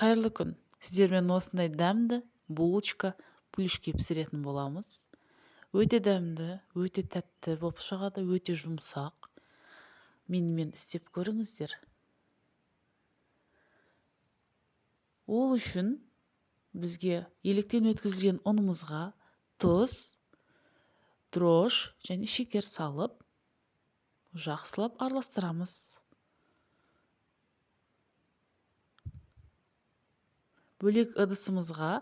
Қайырлы күн. Сіздермен осындай дәмді булочка плюшки пісіретін боламыз. Өте дәмді, өте тәтті болып шығады, өте жұмсақ. Менімен істеп көріңіздер. Ол үшін бізге електен өткізілген ұнымызға тұз, дрож және шекер салып, жақсылап араластырамыз. Бөлек ыдысымызға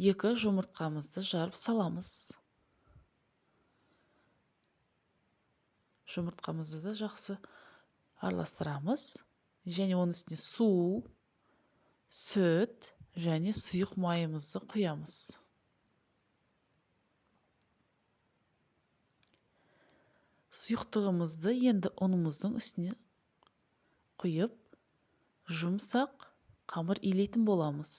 2 жұмыртқамызды жарып саламыз. Жұмыртқамызды да жақсы араластырамыз. Және оның үстіне су, сүт және сұйық майымызды құямыз. Сұйықтығымызды енді ұнымыздың үстіне құйып, жұмсақ қамыр илейтін боламыз.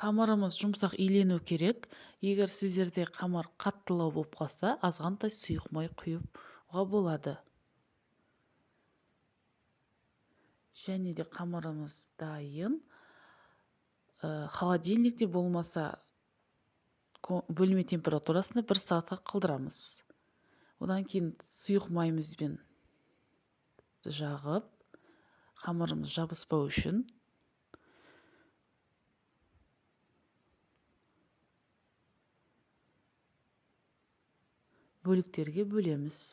Қамырымыз жұмсақ илену керек. Егер сіздерде қамыр қаттылау болып қалса, азғантай сұйық май құюға болады. Және де қамырымыз дайын. Холодильникте болмаса бөлме температурасында 1 сағатқа қалдырамыз. Одан кейін сұйық майымызбен жағып, қамырымыз жабыспау үшін бөліктерге бөлеміз.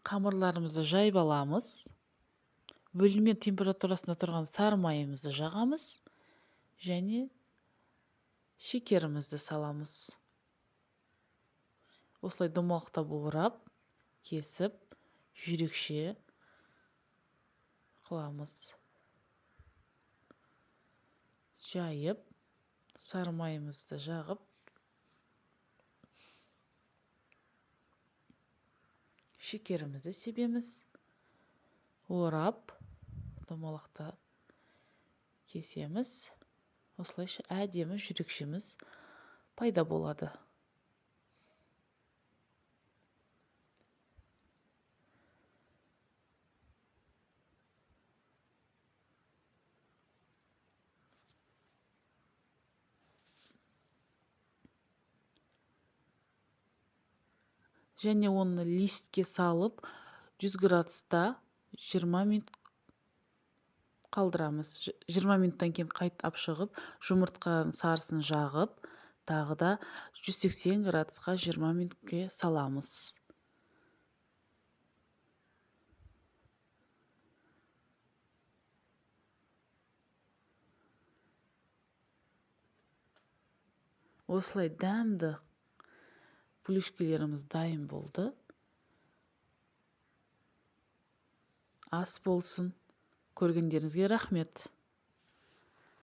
Қамырларымызды жайып аламыз. Бөлме температурасында тұрған сары майымызды жағамыз және шекерімізді саламыз. Осылай домалақтап орап, кесіп, жүрекше қыламыз. Жайып, сары майымызды жағып, шекерімізді себеміз. Орап, домалақтап кесеміз. Осылайша әдемі жүрекшеміз пайда болады. Және оны листке салып, 100 градуста 20 минут қалдырамыз. 20 минуттан кейін қайтып шығып, жұмыртқаның сарысын жағып, тағы да 180 градусқа 20 минутке саламыз. Осылай дәмді плюшкелеріміз дайын болды. Ас болсын. Көргендеріңізге рахмет.